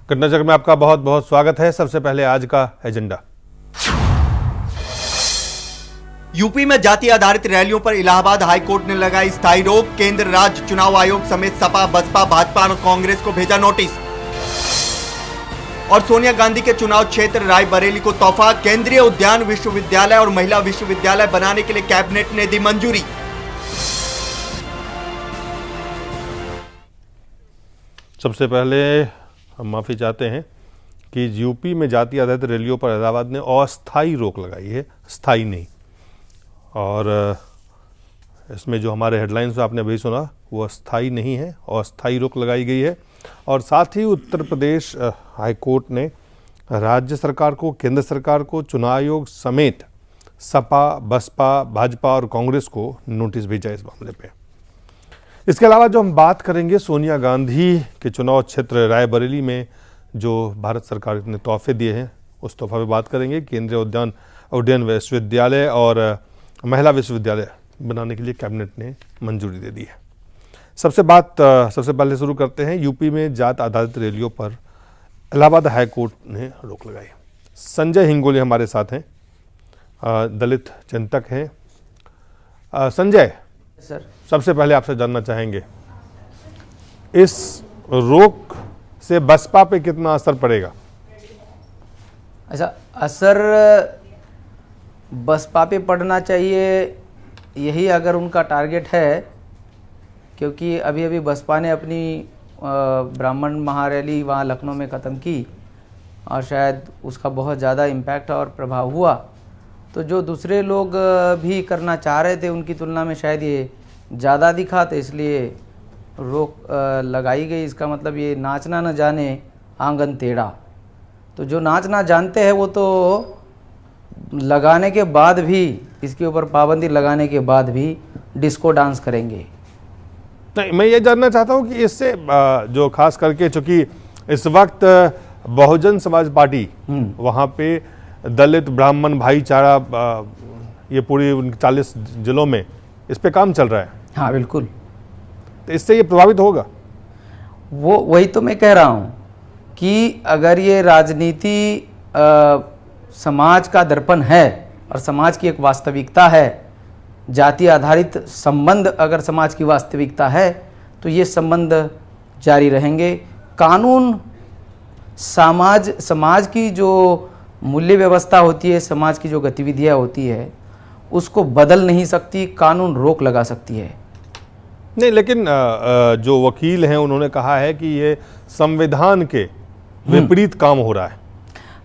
घटना चक्र में आपका बहुत बहुत स्वागत है। सबसे पहले आज का एजेंडा। यूपी में जाति आधारित रैलियों पर इलाहाबाद हाईकोर्ट ने लगाई स्थायी रोक। केंद्र, राज्य चुनाव आयोग समेत सपा, बसपा, भाजपा और कांग्रेस को भेजा नोटिस। और सोनिया गांधी के चुनाव क्षेत्र रायबरेली को तोहफा। केंद्रीय उद्यान विश्वविद्यालय और महिला विश्वविद्यालय बनाने के लिए कैबिनेट ने दी मंजूरी। सबसे पहले हम माफ़ी चाहते हैं कि यूपी में जाति आधारित रैलियों पर इलाहाबाद ने अस्थायी रोक लगाई है, स्थायी नहीं। और इसमें जो हमारे हेडलाइंस आपने अभी सुना वो अस्थायी नहीं है, अस्थायी रोक लगाई गई है। और साथ ही उत्तर प्रदेश हाईकोर्ट ने राज्य सरकार को, केंद्र सरकार को, चुनाव आयोग समेत सपा, बसपा, भाजपा और कांग्रेस को नोटिस भेजा इस मामले पे। इसके अलावा जो हम बात करेंगे सोनिया गांधी के चुनाव क्षेत्र रायबरेली में जो भारत सरकार ने तोहफे दिए हैं उस तोहफा पे बात करेंगे। केंद्रीय उद्यान विश्वविद्यालय और महिला विश्वविद्यालय बनाने के लिए कैबिनेट ने मंजूरी दे दी है। सबसे पहले शुरू करते हैं यूपी में जात आधारित रैलियों पर इलाहाबाद हाईकोर्ट ने रोक लगाई। संजय हिंगोले हमारे साथ हैं, दलित चिंतक हैं। संजय सर, सबसे पहले आपसे जानना चाहेंगे इस रोक से बसपा पे कितना असर पड़ेगा? अच्छा, असर बसपा पे पड़ना चाहिए, यही अगर उनका टारगेट है, क्योंकि अभी अभी बसपा ने अपनी ब्राह्मण महारैली वहाँ लखनऊ में ख़त्म की और शायद उसका बहुत ज़्यादा इम्पैक्ट और प्रभाव हुआ। तो जो दूसरे लोग भी करना चाह रहे थे उनकी तुलना में शायद ये ज़्यादा दिखा, तो इसलिए रोक लगाई गई। इसका मतलब ये नाचना न जाने आंगन टेढ़ा। तो जो नाचना जानते हैं वो तो लगाने के बाद भी, इसके ऊपर पाबंदी लगाने के बाद भी डिस्को डांस करेंगे। नहीं, मैं ये जानना चाहता हूँ कि इससे जो खास करके चूँकि इस वक्त बहुजन समाज पार्टी वहाँ पे दलित ब्राह्मण भाईचारा ये पूरी 40 जिलों में इस पे काम चल रहा है। हाँ बिल्कुल। तो इससे ये प्रभावित होगा। वही तो मैं कह रहा हूँ कि अगर ये राजनीति समाज का दर्पण है और समाज की एक वास्तविकता है, जाति आधारित संबंध अगर समाज की वास्तविकता है तो ये संबंध जारी रहेंगे। कानून समाज की जो मूल्य व्यवस्था होती है, समाज की जो गतिविधियाँ होती है उसको बदल नहीं सकती, कानून रोक लगा सकती है। नहीं, लेकिन जो वकील हैं उन्होंने कहा है कि ये संविधान के विपरीत काम हो रहा है।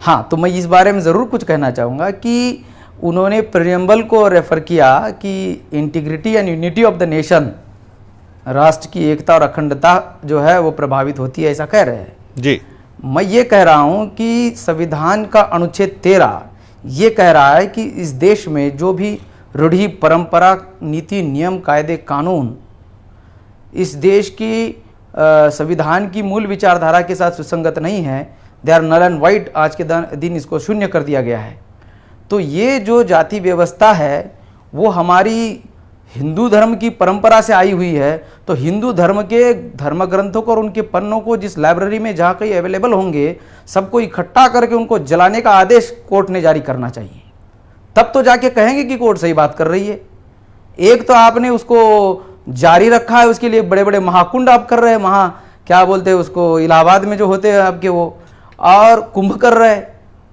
हाँ, तो मैं इस बारे में ज़रूर कुछ कहना चाहूँगा कि उन्होंने प्रियम्बल को रेफर किया कि integrity and unity of the nation, राष्ट्र की एकता और अखंडता जो है वो प्रभावित होती है, ऐसा कह रहे हैं जी। मैं ये कह रहा हूँ कि संविधान का अनुच्छेद 13 ये कह रहा है कि इस देश में जो भी रूढ़ि, परंपरा, नीति, नियम, कायदे, कानून इस देश की संविधान की मूल विचारधारा के साथ सुसंगत नहीं है, they are null and white. आज के दिन इसको शून्य कर दिया गया है। तो ये जो जाति व्यवस्था है वो हमारी हिंदू धर्म की परंपरा से आई हुई है। तो हिंदू धर्म के धर्म ग्रंथों को और उनके पन्नों को जिस लाइब्रेरी में जहाँ कहीं अवेलेबल होंगे सबको इकट्ठा करके उनको जलाने का आदेश कोर्ट ने जारी करना चाहिए। तब तो जाके कहेंगे कि कोर्ट सही बात कर रही है। एक तो आपने उसको जारी रखा है, उसके लिए बड़े बड़े महाकुंड आप कर रहे हैं, क्या बोलते हैं उसको, इलाहाबाद में जो होते हैं आपके वो, और कुंभ कर रहे हैं,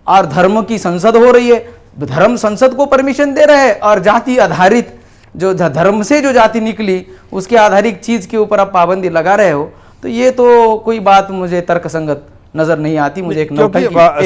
और धर्म की संसद हो रही है, धर्म संसद को परमिशन दे रहे हैं, और जाति आधारित जो धर्म से जो जाति निकली उसके आधारित चीज के ऊपर आप पाबंदी लगा रहे हो। तो ये तो कोई बात मुझे तर्कसंगत नजर नहीं आती। मुझे एक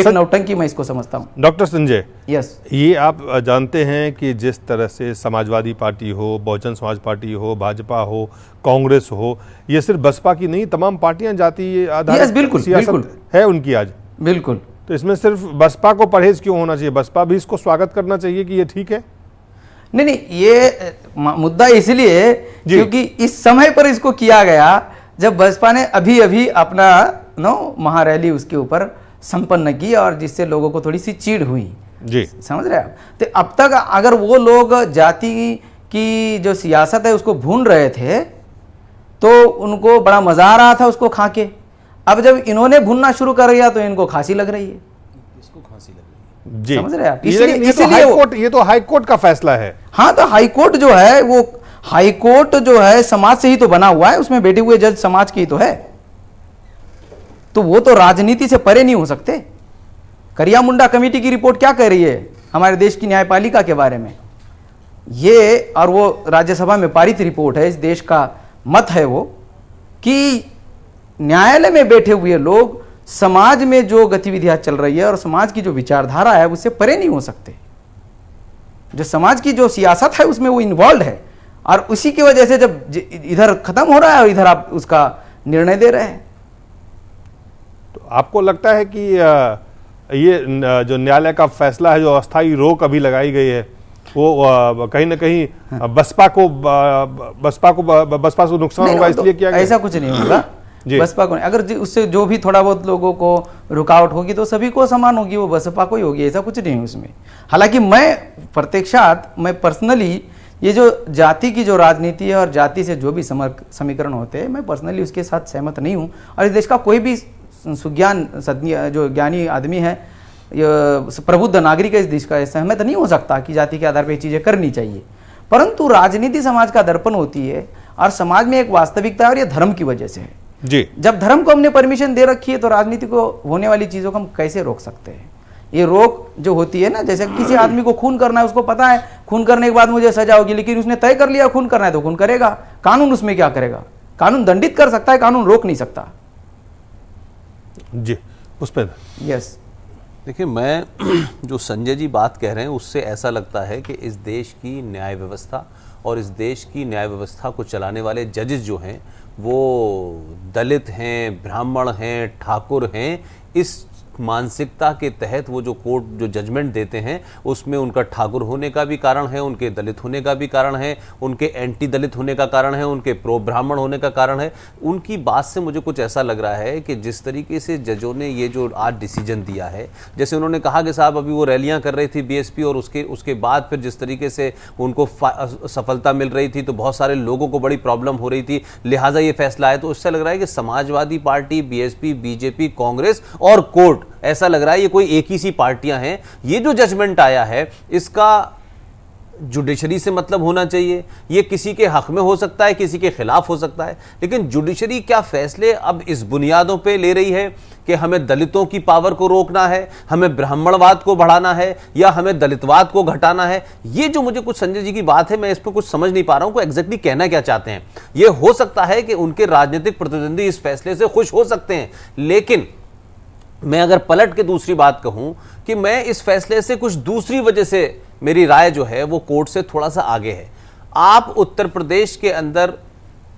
नौटंकी मैं इसको समझता हूँ। डॉक्टर संजय, यस, ये आप जानते हैं कि जिस तरह से समाजवादी पार्टी हो, बहुजन समाज पार्टी हो, भाजपा हो, कांग्रेस हो, ये सिर्फ बसपा की नहीं, तमाम पार्टियां जाति आधारित सियासत है उनकी आज। बिल्कुल। तो इसमें सिर्फ बसपा को परहेज क्यों होना चाहिए? बसपा भी इसको स्वागत करना चाहिए कि ये ठीक है। नहीं, ये मुद्दा इसलिए क्योंकि इस समय पर इसको किया गया जब बसपा ने अभी अपना महारैली उसके ऊपर संपन्न की और जिससे लोगों को थोड़ी सी चीड़ हुई जी, समझ रहे आप। तो अब तक अगर वो लोग जाति की जो सियासत है उसको भून रहे थे तो उनको बड़ा मजा आ रहा था उसको खा के। अब जब इन्होंने भुनना शुरू कर दिया तो इनको खांसी लग रही है। इसको खांसी लग रही है जी, समझ रहे हैं आप? ये तो हाई कोर्ट का फैसला है। हाँ, तो हाई कोर्ट जो है वो हाई कोर्ट जो है समाज से ही तो बना हुआ है, उसमें बैठे हुए जज समाज की तो है, तो वो तो राजनीति से परे नहीं हो सकते। करिया मुंडा कमेटी की रिपोर्ट क्या कह रही है हमारे देश की न्यायपालिका के बारे में, ये और वो राज्यसभा में पारित रिपोर्ट है, इस देश का मत है वो, कि न्यायालय में बैठे हुए लोग समाज में जो गतिविधियां चल रही है और समाज की जो विचारधारा है उससे परे नहीं हो सकते। जो समाज की जो सियासत है उसमें वो इन्वॉल्व है, और उसी की वजह से जब इधर खत्म हो रहा है और इधर आप उसका निर्णय दे रहे हैं। तो आपको लगता है कि ये जो न्यायालय का फैसला है, जो अस्थायी रोक अभी लगाई गई है, वो कहीं ना कहीं बसपा को नुकसान होगा इसलिए किया गया? ऐसा कुछ नहीं होगा बसपा को नहीं। अगर उससे जो भी थोड़ा बहुत लोगों को रुकावट होगी तो सभी को समान होगी, वो बसपा को ही होगी, ऐसा कुछ नहीं है उसमें। हालांकि मैं पर्सनली ये जो जाति की जो राजनीति है और जाति से जो भी समीकरण होते हैं, मैं पर्सनली उसके साथ सहमत नहीं हूं। और इस देश का कोई भी सुज्ञान जो ज्ञानी आदमी है, प्रबुद्ध नागरिक है इस देश का, सहमत नहीं हो सकता कि जाति के आधार पर ये चीजें करनी चाहिए। परंतु राजनीति समाज का दर्पण होती है और समाज में एक वास्तविकता है, और ये धर्म की वजह से है जी। जब धर्म को हमने परमिशन दे रखी है तो राजनीति को होने वाली चीजों को हम कैसे रोक सकते हैं? ये रोक जो होती है ना, जैसे किसी आदमी को खून करना है, उसको पता है खून करने के बाद मुझे सजा होगी, लेकिन उसने तय कर लिया खून करना है तो खून करेगा। कानून उसमें क्या करेगा? कानून दंडित कर सकता है, कानून रोक नहीं सकता। जी, उस पर यस। देखिए, मैं जो संजय जी बात कह रहे हैं उससे ऐसा लगता है कि इस देश की न्याय व्यवस्था और इस देश की न्याय व्यवस्था को चलाने वाले जजेस जो हैं वो दलित हैं, ब्राह्मण हैं, ठाकुर हैं। इस मानसिकता के तहत वो जो कोर्ट जो जजमेंट देते हैं उसमें उनका ठाकुर होने का भी कारण है, उनके दलित होने का भी कारण है, उनके एंटी दलित होने का कारण है, उनके प्रो ब्राह्मण होने का कारण है। उनकी बात से मुझे कुछ ऐसा लग रहा है कि जिस तरीके से जजों ने ये जो आज डिसीजन दिया है, जैसे उन्होंने कहा कि साहब अभी वो रैलियां कर रही थी बीएसपी और उसके बाद फिर जिस तरीके से उनको सफलता मिल रही थी तो बहुत सारे लोगों को बड़ी प्रॉब्लम हो रही थी, लिहाजा ये फैसला है। तो उससे लग रहा है कि Samajwadi party, BSP, BJP, Congress और कोर्ट, ऐसा लग रहा है ये कोई एक ही सी पार्टियां हैं। ये जो जजमेंट आया है इसका जुडिशरी से मतलब होना चाहिए। ये किसी के हक में हो सकता है, किसी के खिलाफ हो सकता है, लेकिन जुडिशरी क्या फैसले अब इस बुनियादों पे ले रही है कि हमें दलितों की पावर को रोकना है, हमें ब्राह्मणवाद को बढ़ाना है, या हमें दलितवाद को घटाना है? ये जो मुझे कुछ संजय जी की बात है, मैं इस पर कुछ समझ नहीं पा रहा हूं कि एग्जैक्टली कहना क्या चाहते हैं। ये हो सकता है कि उनके राजनीतिक प्रतिद्वंदी इस फैसले से खुश हो सकते हैं, लेकिन मैं अगर पलट के दूसरी बात कहूं कि मैं इस फैसले से कुछ दूसरी वजह से मेरी राय जो है वो कोर्ट से थोड़ा सा आगे है। आप उत्तर प्रदेश के अंदर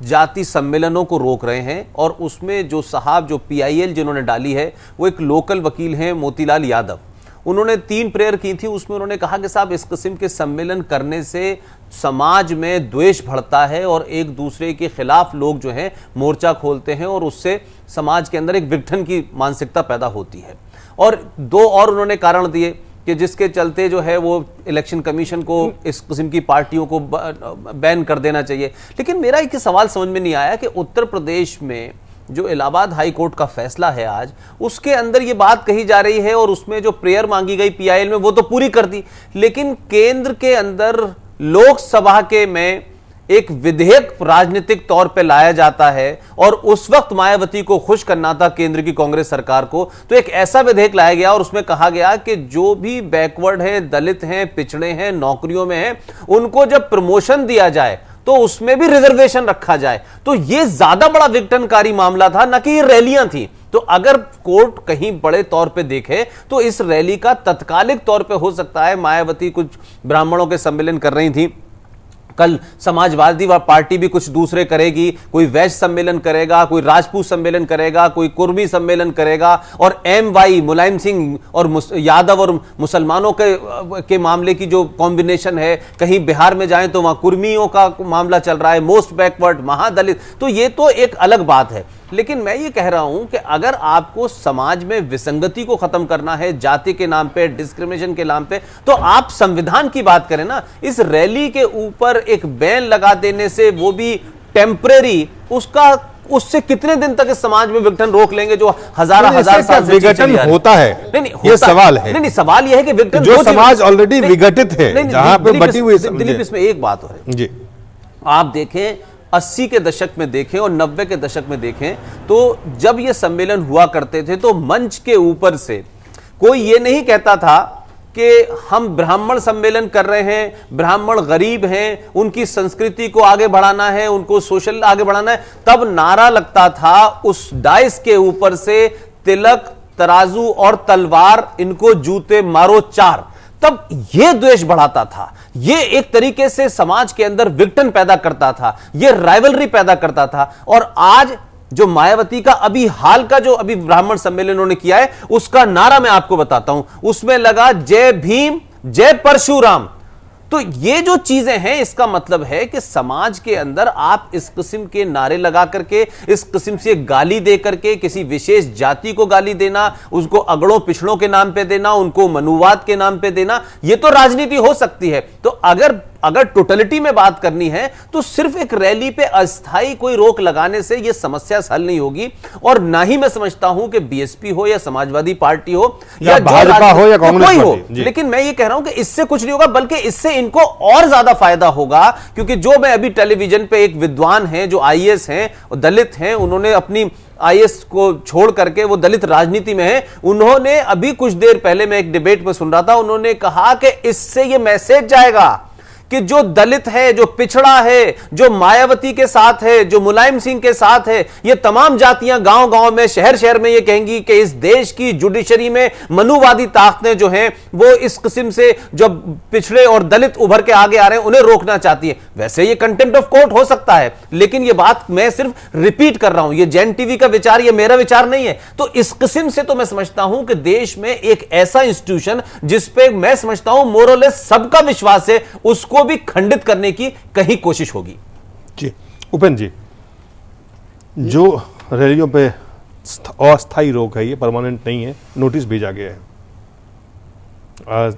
जाति सम्मेलनों को रोक रहे हैं और उसमें जो साहब जो पीआईएल जिन्होंने डाली है वो एक लोकल वकील हैं मोतीलाल यादव। उन्होंने 3 प्रेयर की थी, उसमें उन्होंने कहा कि साहब इस किस्म के सम्मेलन करने से समाज में द्वेष बढ़ता है और एक दूसरे के खिलाफ लोग जो हैं मोर्चा खोलते हैं और उससे समाज के अंदर एक विघटन की मानसिकता पैदा होती है। और 2 और उन्होंने कारण दिए कि जिसके चलते जो है वो इलेक्शन कमीशन को इस किस्म की पार्टियों को बैन कर देना चाहिए। लेकिन मेरा एक सवाल समझ में नहीं आया कि उत्तर प्रदेश में जो इलाहाबाद हाई कोर्ट का फैसला है आज, उसके अंदर ये बात कही जा रही है और उसमें जो प्रेयर मांगी गई पीआईएल में वो तो पूरी कर दी, लेकिन केंद्र के अंदर लोकसभा के में एक विधेयक राजनीतिक तौर पे लाया जाता है और उस वक्त मायावती को खुश करना था केंद्र की कांग्रेस सरकार को, तो एक ऐसा विधेयक लाया गया और उसमें कहा गया कि जो भी बैकवर्ड है, दलित हैं, पिछड़े हैं, नौकरियों में हैं, उनको जब प्रमोशन दिया जाए तो उसमें भी रिजर्वेशन रखा जाए। तो यह ज्यादा बड़ा विघटनकारी मामला था, ना कि ये रैलियां थी। तो अगर कोर्ट कहीं बड़े तौर पे देखे तो इस रैली का तत्कालिक तौर पे हो सकता है, मायावती कुछ ब्राह्मणों के सम्मेलन कर रही थी, कल समाजवादी पार्टी भी कुछ दूसरे करेगी, कोई वैश्य सम्मेलन करेगा, कोई राजपूत सम्मेलन करेगा, कोई कुर्मी सम्मेलन करेगा, और MY मुलायम सिंह और यादव और मुसलमानों के मामले की जो कॉम्बिनेशन है, कहीं बिहार में जाएं तो वहां कुर्मियों का मामला चल रहा है, मोस्ट बैकवर्ड, महादलित, तो ये तो एक अलग बात है। लेकिन मैं ये कह रहा हूं कि अगर आपको समाज में विसंगति को खत्म करना है जाति के नाम पे, डिस्क्रिमिनेशन के नाम पे, तो आप संविधान की बात करें ना। इस रैली के ऊपर एक बैन लगा देने से, वो भी टेम्परेरी, उसका उससे कितने दिन तक इस समाज में विघटन रोक लेंगे जो हजार साल से विघटन होता है? ये सवाल है। नहीं, सवाल यह है कि विघटन जो समाज ऑलरेडी विघटित है, जहां पे बटी हुई। दिलीप, इसमें एक बात है जी, आप देखें 80 के दशक में देखें और 90 के दशक में देखें तो जब ये सम्मेलन हुआ करते थे तो मंच के ऊपर से कोई ये नहीं कहता था कि हम ब्राह्मण सम्मेलन कर रहे हैं, ब्राह्मण गरीब हैं, उनकी संस्कृति को आगे बढ़ाना है, उनको सोशल आगे बढ़ाना है। तब नारा लगता था उस डाइस के ऊपर से, तिलक, तराजू और तलवार, इनको जूते मारो 4। तब यह द्वेष बढ़ाता था, यह एक तरीके से समाज के अंदर विघटन पैदा करता था, यह राइवलरी पैदा करता था। और आज जो मायावती का अभी हाल का जो अभी ब्राह्मण सम्मेलन उन्होंने किया है, उसका नारा मैं आपको बताता हूं, उसमें लगा जय भीम जय परशुराम। तो ये जो चीजें हैं, इसका मतलब है कि समाज के अंदर आप इस किस्म के नारे लगा करके, इस किस्म से गाली दे करके, किसी विशेष जाति को गाली देना, उसको अगड़ों पिछड़ों के नाम पे देना, उनको मनुवाद के नाम पे देना, ये तो राजनीति हो सकती है। तो अगर टोटलिटी में बात करनी है तो सिर्फ एक रैली पे अस्थाई कोई रोक लगाने से यह समस्या हल नहीं होगी। और ना ही मैं समझता हूं कि बीएसपी हो या समाजवादी पार्टी हो या भाजपा हो या कांग्रेस कोई हो, लेकिन मैं ये कह रहा हूं कि इससे कुछ नहीं होगा, बल्कि इससे इनको और ज्यादा फायदा होगा। क्योंकि जो मैं अभी टेलीविजन पे एक विद्वान हैं जो आईएएस हैं, दलित हैं, उन्होंने अपनी आईएएस को छोड़ करके वो दलित राजनीति में है, उन्होंने अभी कुछ देर पहले मैं एक डिबेट में सुन रहा था, उन्होंने कहा कि इससे ये मैसेज जाएगा कि जो दलित है, जो पिछड़ा है, जो मायावती के साथ है, जो मुलायम सिंह के साथ है, ये तमाम जातियां गांव-गांव में, शहर-शहर में ये कहेंगी कि इस देश की जुडिशरी में मनुवादी ताकतें जो हैं वो इस किस्म से जो पिछड़े और दलित उभर के आगे आ रहे हैं उन्हें रोकना चाहती है। वैसे ये कंटेम्प्ट ऑफ कोर्ट हो सकता है, लेकिन ये बात मैं सिर्फ रिपीट कर रहा हूं, ये जैन टीवी का विचार, ये मेरा विचार नहीं है। तो इस किस्म से तो मैं समझता हूं कि देश में एक ऐसा इंस्टीट्यूशन जिसपे मैं समझता हूं मोरलेस सबका विश्वास है, उसको भी खंडित करने की कहीं कोशिश होगी। जी उपेंद्र जी, जो रैलियों पे अस्थायी रोक है, ये परमानेंट नहीं है, नोटिस भेजा गया है।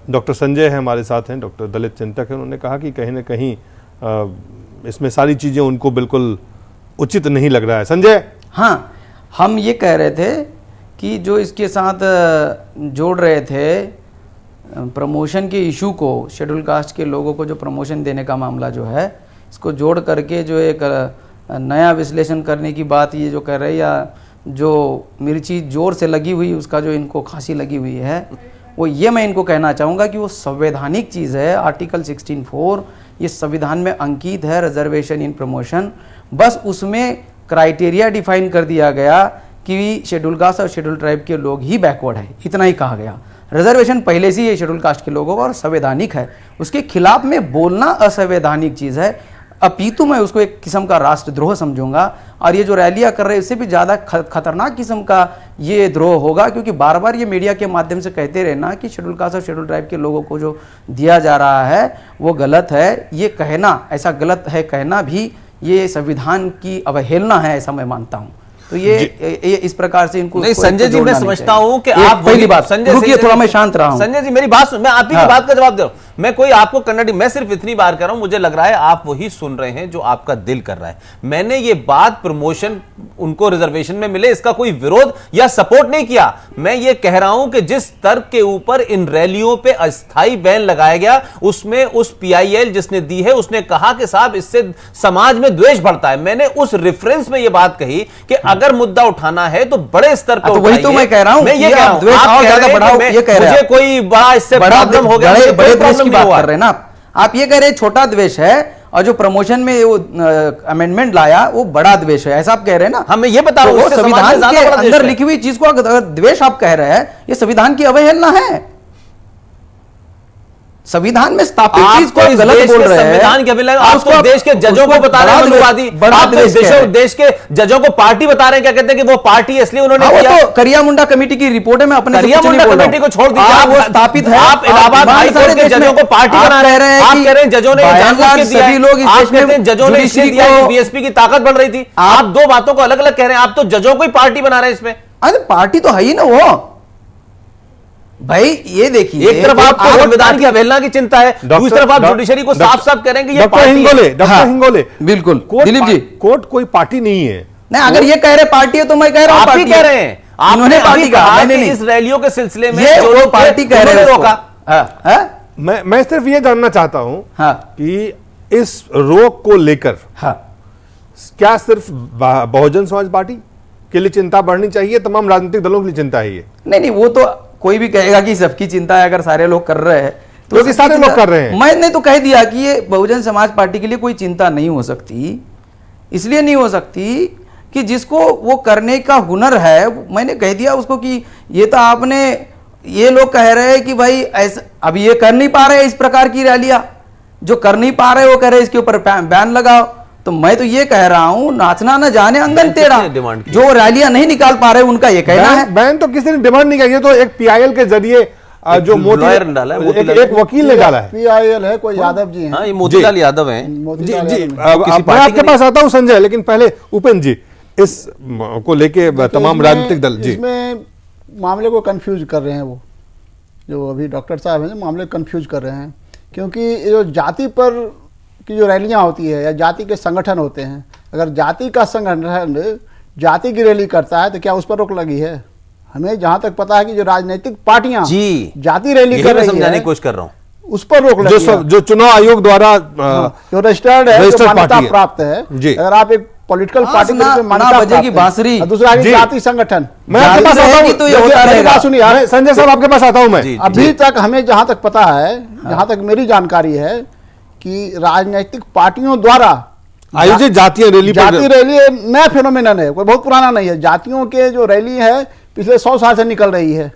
डॉक्टर संजय है हमारे साथ हैं, डॉक्टर दलित चिंतक है, उन्होंने कहा कि कहीं ना कहीं इसमें सारी चीजें उनको बिल्कुल उचित नहीं लग रहा है। संजय, हाँ, हम ये कह रहे थे कि जो इसके साथ जोड़ रहे थे प्रमोशन के इशू को, शेड्यूल कास्ट के लोगों को जो प्रमोशन देने का मामला जो है, इसको जोड़ करके जो एक नया विश्लेषण करने की बात ये जो कर रहे हैं, या जो मिर्ची जोर से लगी हुई उसका जो इनको खांसी लगी हुई है, वो ये मैं इनको कहना चाहूँगा कि वो संवैधानिक चीज़ है। आर्टिकल 16(4) ये संविधान में अंकित है, रिजर्वेशन इन प्रमोशन। बस उसमें क्राइटेरिया डिफाइन कर दिया गया कि शेड्यूल कास्ट और शेड्यूल ट्राइब के लोग ही बैकवर्ड है, इतना ही कहा गया। रिजर्वेशन पहले से ही शेड्यूल कास्ट के लोगों का और संवैधानिक है, उसके खिलाफ में बोलना असंवैधानिक चीज़ है। अपितु मैं उसको एक किस्म का राष्ट्रद्रोह समझूंगा। और ये जो रैलियां कर रहे हैं इससे भी ज़्यादा खतरनाक किस्म का ये द्रोह होगा, क्योंकि बार बार ये मीडिया के माध्यम से कहते रहना कि शेड्यूल कास्ट और शेड्यूल ट्राइब के लोगों को जो दिया जा रहा है वो गलत है। ये कहना, ऐसा गलत है कहना भी ये संविधान की अवहेलना है, ऐसा मैं मानता हूँ। तो ये इस प्रकार से इनको नहीं संजय जी, मैं समझता हूं कि आप पहली बात, रुकिए थोड़ा, मैं शांत रहा हूं। संजय जी मेरी बात सुन, मैं आप ही की बात का जवाब दे रहा हूं, मैं कोई आपको कन्नड़ी, मैं सिर्फ इतनी बार कर रहा हूं, मुझे लग रहा है आप वही सुन रहे हैं जो आपका दिल कर रहा है। मैंने ये बात प्रमोशन उनको रिजर्वेशन में मिले इसका कोई विरोध या सपोर्ट नहीं किया। मैं ये कह रहा हूं कि जिस तर्क के ऊपर इन रैलियों पे अस्थायी बैन लगाया गया, उसमें उस पीआईएल जिसने दी है उसने कहा कि साहब इससे समाज में द्वेष बढ़ता है। मैंने उस रेफरेंस में ये बात कही कि अगर मुद्दा उठाना है तो बड़े स्तर पर वही तो मैं कह रहा हूं, मैं ये कह रहा हूं, मुझे कोई बड़ा इससे प्रॉब्लम हो गया, बड़े द्वेष की बात कर रहे हैं ना आप ये कह रहे हैं छोटा द्वेष है, और जो प्रमोशन में वो अमेंडमेंट लाया वो बड़ा द्वेष है, ऐसा आप कह रहे हैं ना। हमें ये बता रहा हूं, संविधान के अंदर लिखी हुई चीज को अगर द्वेष आप कह रहे हैं, ये संविधान की अवहेलना है। संविधान में स्थापित चीज को गलत बोल रहे हैं। संविधान के अवहेलना आपको देश के जजों को बता रहे हैं मनुवादी, देश के जजों को पार्टी बता रहे हैं, क्या कहते हैं कि वो पार्टी इसलिए उन्होंने किया। तो करिया मुंडा कमेटी की रिपोर्ट है, मैं अपने करिया मुंडा कमेटी को छोड़ दीजिए, वो स्थापित है। आप इलाहाबाद हाई कोर्ट के जजों को पार्टी बना रहे हैं, आप कह रहे हैं जजों ने सभी लोग, आप कहते हैं जजों ने इसलिए दिया कि बीएसपी की ताकत बढ़ रही थी। आप दो बातों को अलग अलग कह रहे हैं, आप तो जजों को ही पार्टी बना रहे हैं इसमें। अरे पार्टी तो है ही ना वो भाई, ये देखिए, एक तरफ आपको संविधान की अवहेलना की चिंता है, दूसरी तरफ आप जुडिशरी को साफ साफ कह रहे हैं कि ये डॉक्टर हिंगोले, बिल्कुल दिलीप जी, कोर्ट कोई पार्टी नहीं है। नहीं, अगर ये कह रहे पार्टी है तो मैं कह रहा हूँ आप ही पार्टी कह है। रहे हैं, इन्होंने आपने पार्टी अभी कहा, कहा मैंने कि नहीं। इस रैलियों के सिलसिले में ये जो वो लोग पार्टी कह रहे हैं उन्होंने उसको। रोका। हाँ? मैं सिर्फ ये जानना चाहता हूं हाँ। कि इस रोक को लेकर हाँ। क्या सिर्फ बहुजन समाज पार्टी के लिए चिंता बढ़नी चाहिए, तमाम राजनीतिक दलों के लिए चिंता है ये? नहीं, वो तो कोई भी कहेगा कि सबकी चिंता है, अगर सारे लोग कर रहे हैं तो क्योंकि सारे लोग कर रहे हैं। मैंने तो कह दिया कि ये बहुजन समाज पार्टी के लिए कोई चिंता नहीं हो सकती। इसलिए नहीं हो सकती कि जिसको वो करने का हुनर है, मैंने कह दिया उसको कि ये तो आपने, ये लोग कह रहे हैं कि भाई ऐसा, अब ये कर नहीं पा रहे इस प्रकार की रैलियां, जो कर नहीं पा रहे वो कह रहे इसके ऊपर बैन लगाओ। तो मैं तो ये कह रहा हूं, नाचना न जाने अंगन टेढ़ा। डिमांड की? जो रैलियां नहीं निकाल पा रहे उनका ये कहना है। बैन तो किसी ने डिमांड नहीं किया, ये तो एक पीआईएल के जरिए जो लॉयर ने डाला है, मोतीलाल। एक वकील ने डाला है। पीआईएल है, कोई यादव जी हैं। हाँ, ये मोतीलाल यादव हैं। जी मोतीलाल जी, यादव हैं। अब किसी मैं पार्टी आपके के पास आता हूं संजय, लेकिन पहले उपेंद्र जी इस को लेके तमाम इसमें- राजनीतिक दल जी इसमें मामले को कंफ्यूज कर रहे हैं, वो जो अभी डॉक्टर साहब हैं मामले कंफ्यूज कर रहे हैं, क्योंकि ये जो जाति पर की जो रैलियां होती है या जाति के संगठन होते हैं, अगर जाति का संगठन जाति की रैली करता है तो क्या उस पर रोक लगी है? हमें जहां तक पता है कि जो राजनीतिक पार्टियां जी, जाति रैली यही कर मैं रही समझाने है की कोशिश कर रहा हूँ। उस पर रोक लगी है। जो चुनाव आयोग द्वारा जो रजिस्टर्ड है, जो रजिस्टर्ड मान्यता पार्टी है। प्राप्त है, जी। अगर आप एक पॉलिटिकल हाँ, पार्टी के रूप में ना मान्यता बजेगी प्राप्त है, बांसुरी। और दूसरा है जी। जाति संगठन। मैं आपके पास जाति आता रहेगी हूं, तो ये होता मेरी रहेगा। बात सुनिए यार, संजय साहब आपके पास आता हूं मैं। जी। अभी तक हमें जहां तक पता है, जहां तक मेरी जानकारी है कि राजनीतिक पार्टियों द्वारा आयोजित जातीय रैली पर जाति रैली नया फिनोमिनन है, कोई बहुत पुराना नहीं है। जातियों के जो रैली है पिछले 100 साल से निकल रही है।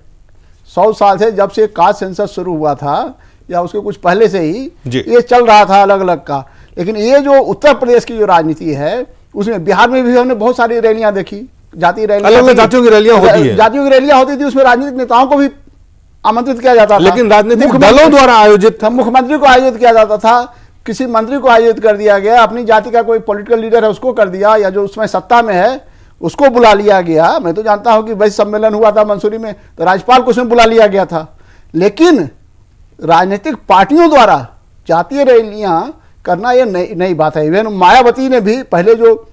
100 साल से, जब से कास्ट सेंसस शुरू हुआ था या उसके कुछ पहले से ही जी। ये चल रहा था अलग अलग का। लेकिन ये जो उत्तर प्रदेश की जो राजनीति है, उसमें बिहार में भी हमने बहुत सारी रैलियां देखी, जाति रैलियां, अलग-अलग जातियों की रैलियां होती है। जातियों की रैलियां होती थी, उसमें राजनीतिक नेताओं को भी आमंत्रित किया जाता था, लेकिन राजनीतिक मुख्यमंत्री- दलों द्वारा आयोजित मुख्यमंत्री को आयोजित किया जाता था, किसी मंत्री को आयोजित कर दिया गया, अपनी जाति का कोई पॉलिटिकल लीडर है उसको कर दिया, या जो उसमें सत्ता में है उसको बुला लिया गया। मैं तो जानता हूं कि वैश्य सम्मेलन हुआ था मंसूरी में, तो राज्यपाल को उसमें बुला लिया गया था। लेकिन राजनीतिक पार्टियों द्वारा जातीय रैलियां करना ये नई बात है। इवन मायावती ने भी पहले जो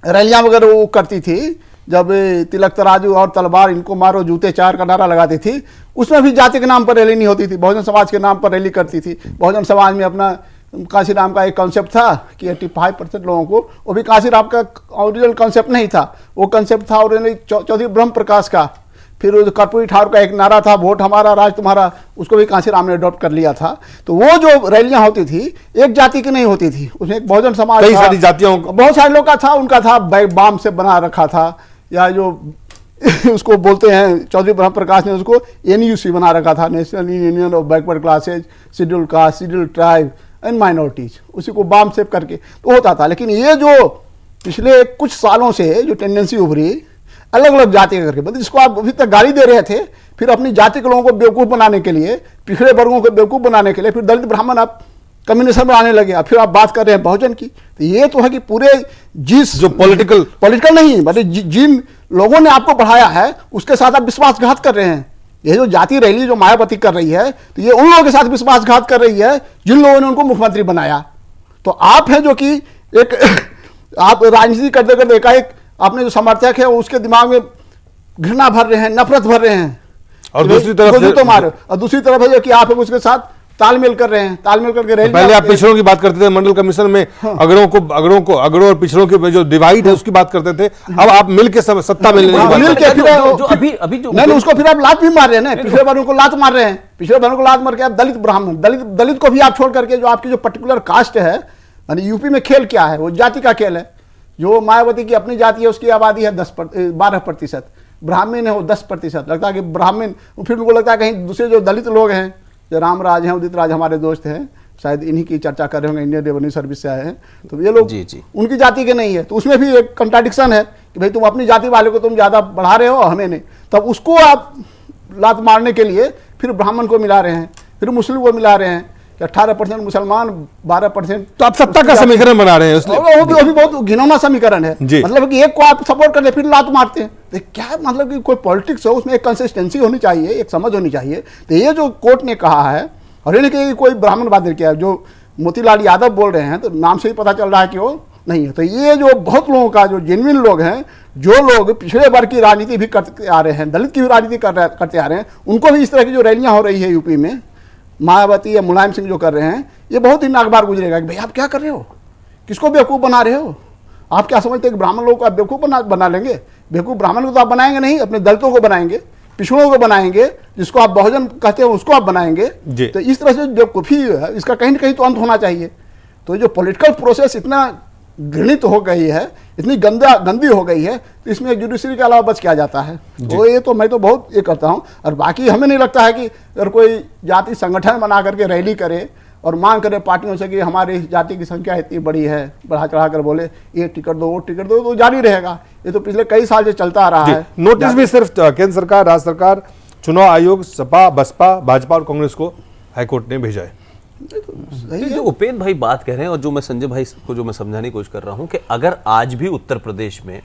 रैलियां वगैरह वो करती थी, जब तिलक तराजू और तलवार इनको मारो जूते चार का नारा लगाती थी, उसमें भी जाति के नाम पर रैली नहीं होती थी, बहुजन समाज के नाम पर रैली करती थी। बहुजन समाज में अपना कांशीराम का एक कॉन्सेप्ट था कि 85% लोगों को, वो भी कांशीराम का ओरिजिनल कॉन्सेप्ट नहीं था, वो कॉन्सेप्ट था ओरिजिनल चौधरी ब्रह्म प्रकाश का। फिर कर्पूरी ठाकुर का एक नारा था, वोट हमारा राज तुम्हारा, उसको भी कांशीराम ने अडॉप्ट कर लिया था। तो वो जो रैलियां होती थी एक जाति की नहीं होती थी, उसमें एक बहुजन समाज कई था, सारी जातियों बहुत सारे लोग का था, उनका था बैग बाम से बना रखा था, या जो उसको बोलते हैं चौधरी ब्रह्म प्रकाश ने उसको NUC बना रखा था, national union of backward classes, schedule caste, schedule tribe and minorities, उसी को बाम सेप करके तो होता था। लेकिन ये जो पिछले कुछ सालों से जो टेंडेंसी उभरी अलग अलग जाति करके, मतलब जिसको आप अभी तक गाली दे रहे थे, फिर अपनी जाति के लोगों को बेवकूफ़ बनाने के लिए, पिछड़े वर्गों को बेवकूफ़ बनाने के लिए, फिर दलित ब्राह्मण आप कम्युनिज्म में आने लगे, फिर आप बात कर रहे हैं बहुजन की। तो ये तो है कि पूरे जिस जो पॉलिटिकल नहीं, मतलब जिन लोगों ने आपको बढ़ाया है उसके साथ आप विश्वासघात कर रहे हैं। ये जो जाति रैली जो मायावती कर रही है, तो ये उन लोगों के साथ विश्वासघात कर रही है जिन लोगों ने उनको मुख्यमंत्री बनाया। तो आप हैं जो कि एक आप राजनीति करते करते एकाएक आपने जो समर्थक है उसके दिमाग में घृणा भर रहे हैं, नफरत भर रहे हैं, और दूसरी तरफ तो मारो, और दूसरी तरफ है जो कि आप उसके साथ तालमेल कर रहे हैं, तालमेल करके रैली। पहले आप पिछड़ों की बात करते थे, मंडल कमीशन में अगड़ों और पिछड़ों की जो डिवाइड है उसकी बात करते थे, अब आप मिलके सत्ता में लेने की बात मिल करते के जो अभी जो नहीं, उसको फिर आप लात भी मार रहे हैं ना, पिछले वर्गों को लात मार रहे हैं, पिछले वर्गों को लात मार के आप दलित ब्राह्मण, दलित को भी आप छोड़ करके जो आपकी जो पर्टिकुलर कास्ट है, यानी यूपी में खेल क्या है, वो जाति का खेल है। जो मायावती की अपनी जाति है उसकी आबादी है 12%, ब्राह्मण है वो 10%। लगता है कि ब्राह्मण, फिर उनको लगता है कहीं दूसरे जो दलित लोग हैं, जो रामराज हैं, उदित राज हमारे दोस्त हैं, शायद इन्हीं की चर्चा कर रहे होंगे, इंडियन रेवेन्यू सर्विस से आए हैं, तो ये लोग जी। उनकी जाति के नहीं है। तो उसमें भी एक कंट्राडिक्शन है कि भाई तुम अपनी जाति वाले को तुम ज्यादा बढ़ा रहे हो, हमें नहीं। तब उसको आप लात मारने के लिए फिर ब्राह्मण को मिला रहे हैं, फिर मुस्लिम को मिला रहे हैं, 18% मुसलमान, 12%। तो आप सत्ता का समीकरण बना रहे हैं इसलिए वो भी बहुत घिनौना समीकरण है। जी। मतलब कि एक को आप सपोर्ट करते फिर लात मारते हैं, तो क्या मतलब कि कोई पॉलिटिक्स हो उसमें एक कंसिस्टेंसी होनी चाहिए, एक समझ होनी चाहिए। तो ये जो कोर्ट ने कहा है, और ये नहीं कि कोई ब्राह्मणवाद ने किया, जो मोतीलाल यादव बोल रहे हैं, तो नाम से ही पता चल रहा है कि वो नहीं है। तो ये जो बहुत लोगों का जो जेन्युइन लोग हैं, जो लोग पिछड़े वर्ग की राजनीति भी करते आ रहे हैं, दलित की भी राजनीति करते आ रहे हैं, उनको भी इस तरह की जो रैलियां हो रही है यूपी में, मायावती या मुलायम सिंह जो कर रहे हैं, ये बहुत ही नागबार गुजरेगा कि भाई आप क्या कर रहे हो, किसको बेवकूफ़ बना रहे हो। आप क्या समझते हैं कि ब्राह्मण लोगों को आप बेवकूफ़ बना लेंगे? बेवकूफ़ ब्राह्मण को तो आप बनाएंगे नहीं, अपने दलितों को बनाएंगे, पिछड़ों को बनाएंगे, जिसको आप बहुजन कहते हैं उसको आप बनाएंगे। तो इस तरह से जो कुफी है, इसका कहीं ना कहीं तो अंत होना चाहिए। तो जो पॉलिटिकल प्रोसेस इतना घृणित हो गई है, इतनी गंदी हो गई है, तो इसमें जुडिशरी के अलावा बच क्या जाता है। तो ये तो मैं तो बहुत ये करता हूँ। और बाकी हमें नहीं लगता है कि अगर कोई जाति संगठन बना करके रैली करे और मांग करे पार्टियों से कि हमारी जाति की संख्या इतनी बड़ी है, बढ़ा चढ़ा कर बोले ये टिकट दो वो टिकट दो, तो जारी रहेगा। ये तो पिछले कई साल से चलता आ रहा है। नोटिस भी सिर्फ केंद्र सरकार, राज्य सरकार, चुनाव आयोग, सपा, बसपा, भाजपा और कांग्रेस को हाईकोर्ट ने भेजा है। जो उपेंद्र भाई बात कह रहे हैं और जो मैं संजय भाई को जो मैं समझाने की कोशिश कर रहा हूं कि अगर आज भी उत्तर प्रदेश में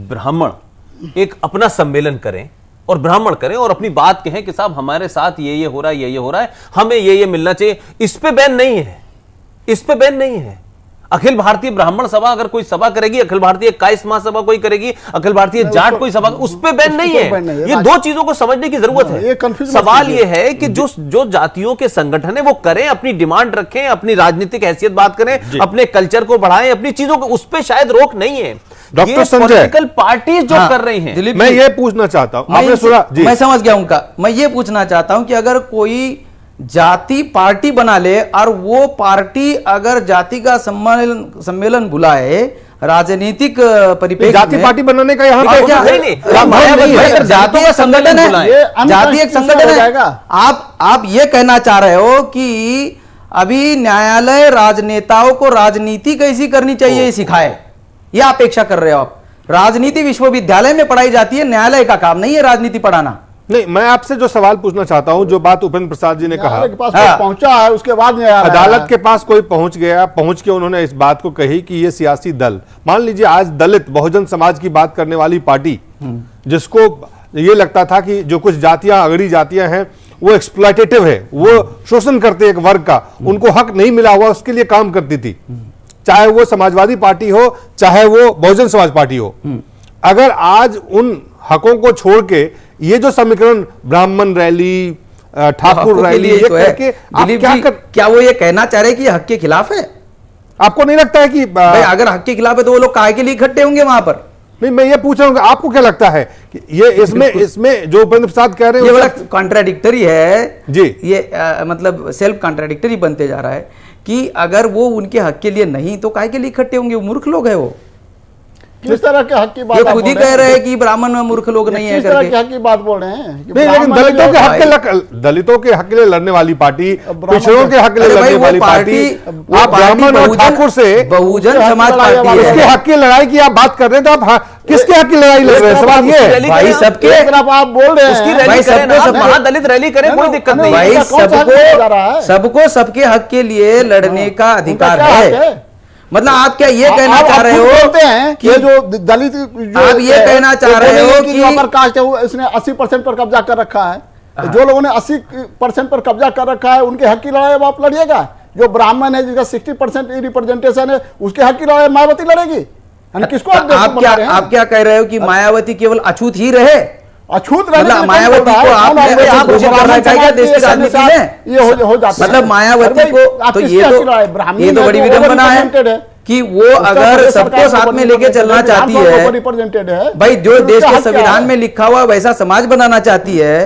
ब्राह्मण एक अपना सम्मेलन करें और ब्राह्मण करें और अपनी बात कहें कि साहब हमारे साथ ये हो रहा है, ये हो रहा है, हमें ये मिलना चाहिए, इस पे बैन नहीं है, इस पे बैन नहीं है। अखिल भारतीय ब्राह्मण सभा अगर कोई सभा करेगी, अखिल भारतीय कायस्थ महासभा कोई करेगी, अखिल भारतीय जाट कोई सभा, उस पे बैन नहीं है। ये दो चीजों को समझने की जरूरत है। सवाल ये है कि जो जातियों के संगठन है वो करें, अपनी डिमांड रखें, अपनी राजनीतिक हैसियत बात करें, अपने कल्चर को बढ़ाएं, अपनी चीजों को, उस पे शायद रोक नहीं है। डॉक्टर संजय, पॉलिटिकल पार्टी जो कर रही हैं, मैं ये पूछना चाहता हूं, आपने सुना जी, मैं समझ गया उनका। मैं ये पूछना चाहता हूं कि अगर कोई जाति पार्टी बना ले और वो पार्टी अगर जाति का सम्मेलन बुलाए राजनीतिक परिप्रेक्ष्य जाति पार्टी बनाने का यहाँ पे जाति का संगठन है, जाति एक संगठन है। आप ये कहना चाह रहे हो कि अभी न्यायालय राजनेताओं को राजनीति कैसी करनी चाहिए सिखाए, ये अपेक्षा कर रहे हो आप? राजनीति विश्वविद्यालय में पढ़ाई जाती है, न्यायालय का काम नहीं है राजनीति पढ़ाना। नहीं, मैं आपसे जो सवाल पूछना चाहता हूं, जो बात उपेंद्र प्रसाद जी ने कहा, के पास पहुंचा है, उसके बाद अदालत के पास कोई पहुंच गया, पहुंच के उन्होंने इस बात को कही कि ये सियासी दल, मान लीजिए आज दलित बहुजन समाज की बात करने वाली पार्टी, जिसको ये लगता था कि जो कुछ जातियां अगड़ी जातियां हैं वो एक्सप्लॉयटेटिव है, वो शोषण करते एक वर्ग का, उनको हक नहीं मिला हुआ, उसके लिए काम करती थी, चाहे वो समाजवादी पार्टी हो, चाहे वो बहुजन समाज पार्टी हो। अगर आज उन हकों को छोड़ के ये जो समीकरण ब्राह्मण रैली, ठाकुर रैली, ये करके आप क्या वो ये कहना चाह रहे हैं कि हक के खिलाफ है? आपको नहीं लगता है कि अगर हक के खिलाफ है तो वो लोग काहे के लिए इकट्ठे होंगे वहां पर? नहीं, मैं ये पूछ रहा हूँ, आपको क्या लगता है कि ये इसमें जो उपेंद्र प्रसाद कह रहे हैं ये बड़ा कॉन्ट्राडिक्टरी है जी, ये मतलब सेल्फ कॉन्ट्राडिक्टरी बनते जा रहा है कि अगर वो उनके हक के लिए नहीं तो काहे के लिए इकट्ठे होंगे? वो मूर्ख लोग है। वो किस तरह के हक की बात, ये खुद ही कह रहे हैं कि ब्राह्मण में मूर्ख लोग नहीं है किस तरह के हक की बात बोल रहे हैं? नहीं, लेकिन दलितों के हक के लिए लड़ने वाली पार्टी, पिछड़ों के हक के लिए लड़ने वाली पार्टी, आप ब्राह्मण और ठाकुर से बहुजन समाज पार्टी है, इसके हक की लड़ाई की आप बात कर रहे हैं, तो आप किसके हक की लड़ाई लड़ रहे हैं? सवाल ये है भाई, सबके आप बोल रहे हैं महादलित रैली करें, कोई दिक्कत नहीं भाई, सबको सबके हक के लिए लड़ने का अधिकार है। मतलब आप क्या ये कहना चाह रहे हो कि जो दलित, आप ये कहना चाह रहे हो कि अपर कास्ट है उसने 80% पर कब्जा कर रखा है, तो जो लोगों ने 80% पर कब्जा कर रखा है उनके हक की लड़ाई अब आप लड़िएगा? जो ब्राह्मण है जिसका 60% रिप्रेजेंटेशन है उसके हक की लड़ाई मायावती लड़ेगी? किसको आप क्या कह रहे हो कि मायावती केवल अछूत ही रहे? अछूत मायावती को मतलब मायावती को तो ये तो बड़ी विडंबना है कि वो अगर सबको साथ में लेके चलना चाहती है, भाई जो देश के संविधान में लिखा हुआ वैसा समाज बनाना चाहती है,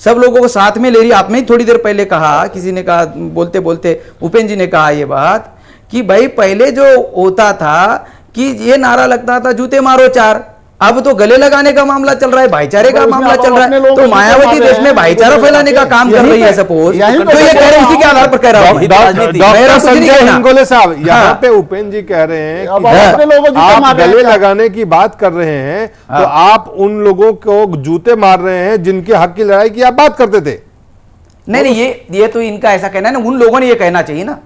सब लोगों को साथ में ले रही। आपने ही थोड़ी देर पहले कहा, किसी ने कहा, बोलते बोलते उपेंद्र जी ने कहा ये बात कि भाई पहले जो होता था कि ये नारा लगता था जूते मारो चार, अब तो गले लगाने का मामला चल रहा है, भाईचारे का मामला चल रहा है। तो मायावती देश में भाईचारा फैलाने का काम कर रही है सपोज, तो ये कह रहे हैं, इसी के आधार पर कह रहा हूं। डॉक्टर संजय हिंगोले साहब, यहाँ पे उपेंद्र जी कह रहे हैं कि आप गले लगाने की बात कर रहे हैं, तो आप उन लोगों को जूते मार रहे हैं जिनके हक की लड़ाई की आप बात करते थे। नहीं, ये तो इनका ऐसा कहना है ना, उन लोगों ने ये कहना चाहिए ना।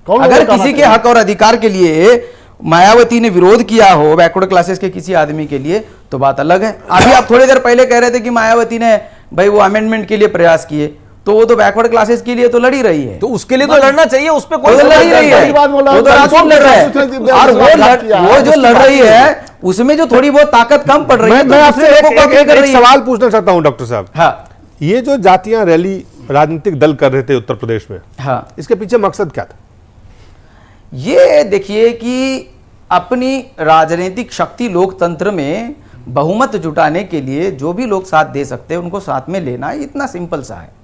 अगर किसी के हक और अधिकार के लिए मायावती ने विरोध किया हो बैकवर्ड क्लासेस के किसी आदमी के लिए तो बात अलग है। अभी आप थोड़ी देर पहले कह रहे थे कि मायावती ने भाई वो अमेंडमेंट के लिए प्रयास किए, तो वो तो बैकवर्ड क्लासेस के लिए तो लड़ ही रही है। तो उसके लिए तो लड़ना चाहिए, उस पे कोई वो तो लड़ ही रही है, वो तो राजपूत लड़ रहा है। और वो जो लड़ रही है उसमें जो थोड़ी बहुत ताकत कम पड़ रही है, मैं आपसे एक सवाल पूछना चाहता हूं डॉक्टर साहब। हाँ, ये जो जातियां रैली राजनीतिक दल कर रहे थे उत्तर प्रदेश में, हाँ, इसके पीछे मकसद क्या था? ये देखिए कि अपनी राजनीतिक शक्ति लोकतंत्र में बहुमत जुटाने के लिए जो भी लोग साथ दे सकते हैं उनको साथ में लेना, इतना सिंपल सा है।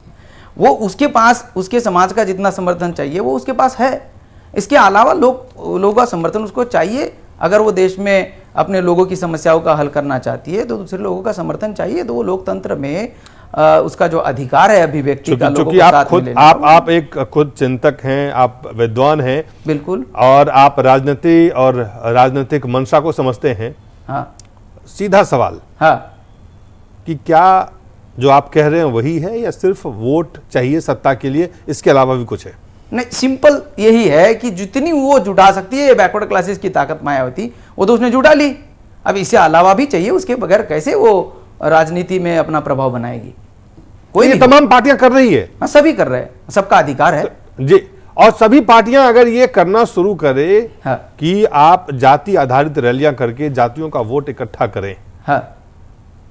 वो उसके पास उसके समाज का जितना समर्थन चाहिए वो उसके पास है, इसके अलावा लोगों का समर्थन उसको चाहिए। अगर वो देश में अपने लोगों की समस्याओं का हल करना चाहती है तो दूसरे लोगों का समर्थन चाहिए। तो वो लोकतंत्र में उसका जो अधिकार है अभिव्यक्ति का, लोगों को साथ में लेना। आप एक खुद चिंतक हैं, आप विद्वान हैं, बिल्कुल, और आप राजनीति और राजनीतिक मंशा को समझते हैं। हाँ, सीधा सवाल, हाँ, कि क्या जो आप कह रहे हैं वही है या सिर्फ वोट चाहिए सत्ता के लिए, इसके अलावा भी कुछ है? नहीं, सिंपल यही है कि जितनी वो जुटा सकती है बैकवर्ड क्लासेस की ताकत मायावती, वो तो उसने जुटा ली। अब इससे अलावा भी चाहिए, उसके बगैर कैसे वो राजनीति में अपना प्रभाव बनाएगी? कोई ये तमाम पार्टियां कर रही है। हाँ, सभी कर रहे हैं, सबका अधिकार है जी। और सभी पार्टियां अगर ये करना शुरू करें, हाँ, कि आप जाति आधारित रैलियां करके जातियों का वोट इकट्ठा करें, हाँ,